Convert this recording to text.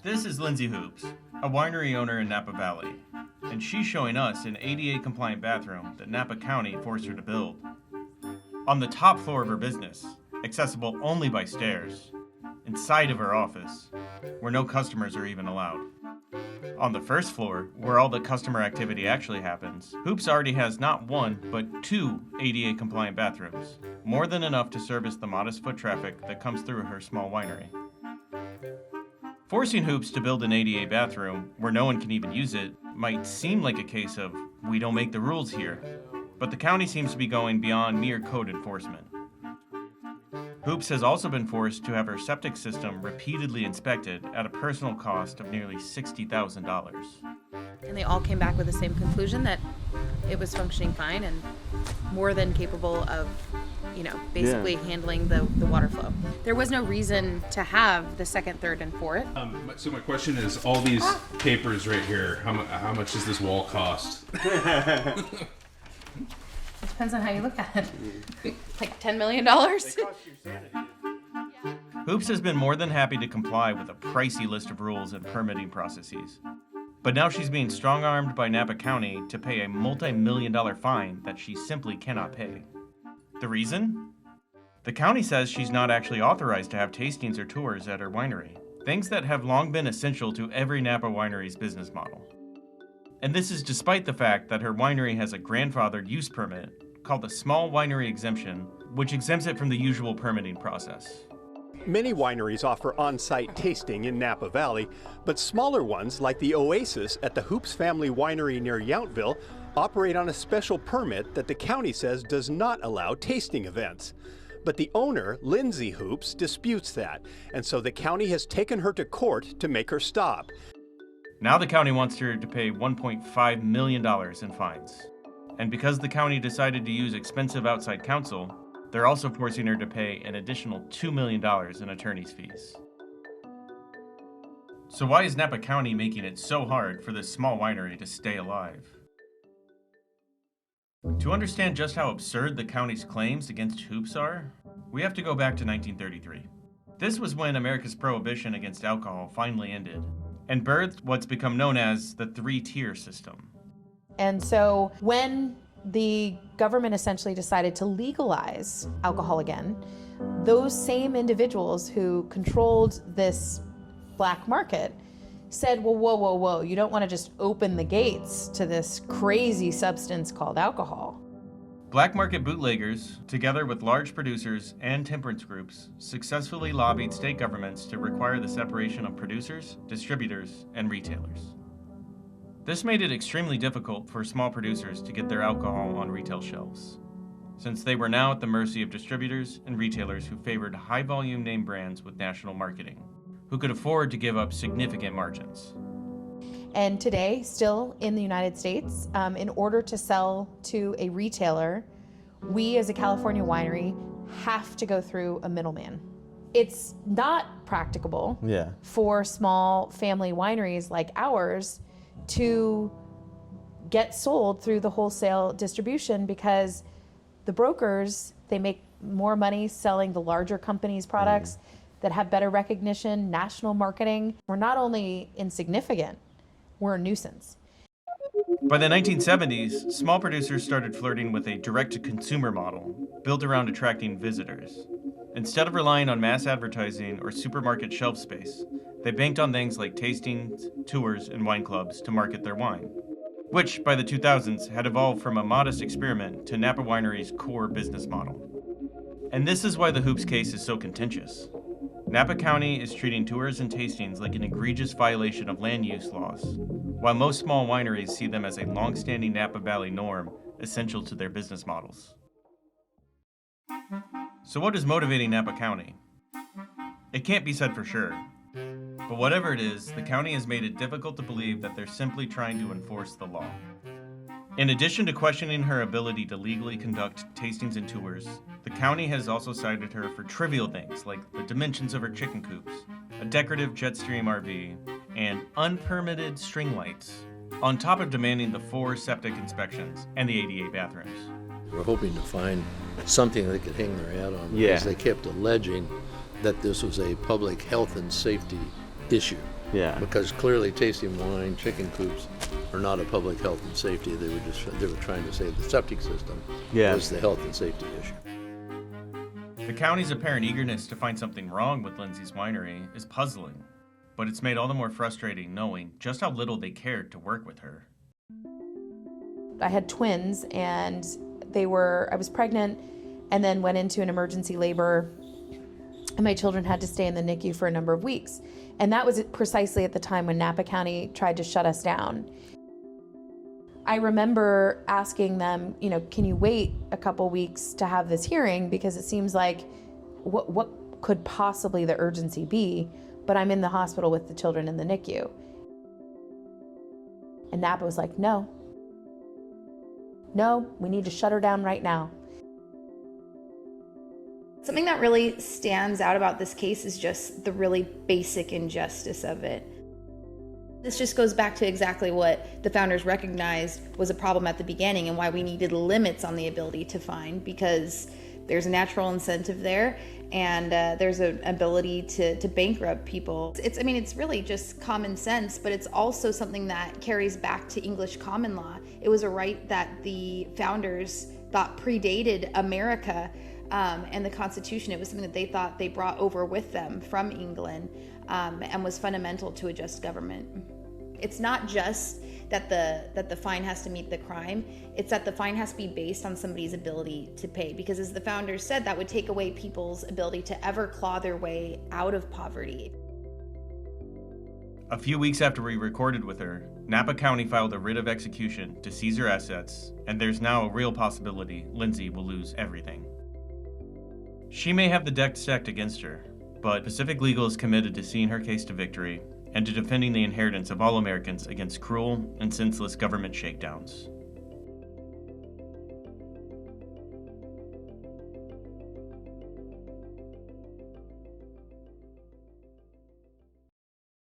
This is Lindsay Hoopes, a winery owner in Napa Valley, and she's showing us an ADA-compliant bathroom that Napa County forced her to build. On the top floor of her business, accessible only by stairs, inside of her office, where no customers are even allowed. On the first floor, where all the customer activity actually happens, Hoopes already has not one, but two ADA-compliant bathrooms, more than enough to service the modest foot traffic that comes through her small winery. Forcing Hoopes to build an ADA bathroom where no one can even use it might seem like a case of, we don't make the rules here, but the county seems to be going beyond mere code enforcement. Hoopes has also been forced to have her septic system repeatedly inspected at a personal cost of nearly $60,000. And they all came back with the same conclusion that it was functioning fine and more than capable of, basically handling the water flow. There was no reason to have the second, third, and fourth. So my question is, all these papers right here, how much does this wall cost? It depends on how you look at it. Like $10 million? Hoopes has been more than happy to comply with a pricey list of rules and permitting processes. But now she's being strong-armed by Napa County to pay a multi-million-dollar fine that she simply cannot pay. The reason? The county says she's not actually authorized to have tastings or tours at her winery, things that have long been essential to every Napa winery's business model. And this is despite the fact that her winery has a grandfathered use permit called the Small Winery Exemption, which exempts it from the usual permitting process. Many wineries offer on-site tasting in Napa Valley, but smaller ones like the Oasis at the Hoopes family winery near Yountville operate on a special permit that the county says does not allow tasting events. But the owner, Lindsay Hoopes, disputes that, and so the county has taken her to court to make her stop. Now the county wants her to pay $1.5 million in fines. And because the county decided to use expensive outside counsel, they're also forcing her to pay an additional $2 million in attorney's fees. So why is Napa County making it so hard for this small winery to stay alive? To understand just how absurd the county's claims against Hoopes are, we have to go back to 1933. This was when America's prohibition against alcohol finally ended, and birthed what's become known as the three-tier system. And so when the government essentially decided to legalize alcohol again, those same individuals who controlled this black market said, well, whoa, you don't want to just open the gates to this crazy substance called alcohol. Black market bootleggers, together with large producers and temperance groups, successfully lobbied state governments to require the separation of producers, distributors, and retailers. This made it extremely difficult for small producers to get their alcohol on retail shelves, since they were now at the mercy of distributors and retailers who favored high-volume name brands with national marketing, who could afford to give up significant margins. And today, still in the United States, in order to sell to a retailer, we as a California winery have to go through a middleman. It's not practicable for small family wineries like ours to get sold through the wholesale distribution because the brokers, they make more money selling the larger companies' products that have better recognition, national marketing. We're not only insignificant, we're a nuisance. By the 1970s, small producers started flirting with a direct-to-consumer model built around attracting visitors. Instead of relying on mass advertising or supermarket shelf space, they banked on things like tastings, tours, and wine clubs to market their wine, which by the 2000s had evolved from a modest experiment to Napa Winery's core business model. And this is why the Hoopes case is so contentious. Napa County is treating tours and tastings like an egregious violation of land use laws, while most small wineries see them as a long-standing Napa Valley norm essential to their business models. So what is motivating Napa County? It can't be said for sure. But whatever it is, the county has made it difficult to believe that they're simply trying to enforce the law. In addition to questioning her ability to legally conduct tastings and tours, the county has also cited her for trivial things like the dimensions of her chicken coops, a decorative Jetstream RV, and unpermitted string lights, on top of demanding the 4 septic inspections and the ADA bathrooms. We're hoping to find something they could hang their hat on because they kept alleging that this was a public health and safety issue. Yeah. Because clearly tasting wine, chicken coops are not a public health and safety. They were trying to save the septic system. Yeah. Was the health and safety issue. The county's apparent eagerness to find something wrong with Lindsay's winery is puzzling, but it's made all the more frustrating knowing just how little they cared to work with her. I had twins, and I was pregnant and then went into an emergency labor, and my children had to stay in the NICU for a number of weeks. And that was precisely at the time when Napa County tried to shut us down. I remember asking them, can you wait a couple weeks to have this hearing? Because it seems like, what could possibly the urgency be? But I'm in the hospital with the children in the NICU. And Napa was like, no, we need to shut her down right now. Something that really stands out about this case is just the really basic injustice of it. This just goes back to exactly what the founders recognized was a problem at the beginning and why we needed limits on the ability to fine, because there's a natural incentive there, and there's an ability to bankrupt people. It's really just common sense, but it's also something that carries back to English common law. It was a right that the founders thought predated America and the Constitution. It was something that they thought they brought over with them from England and was fundamental to a just government. It's not just that the fine has to meet the crime, it's that the fine has to be based on somebody's ability to pay, because as the founders said, that would take away people's ability to ever claw their way out of poverty. A few weeks after we recorded with her, Napa County filed a writ of execution to seize her assets, and there's now a real possibility Lindsay will lose everything. She may have the deck stacked against her, but Pacific Legal is committed to seeing her case to victory and to defending the inheritance of all Americans against cruel and senseless government shakedowns.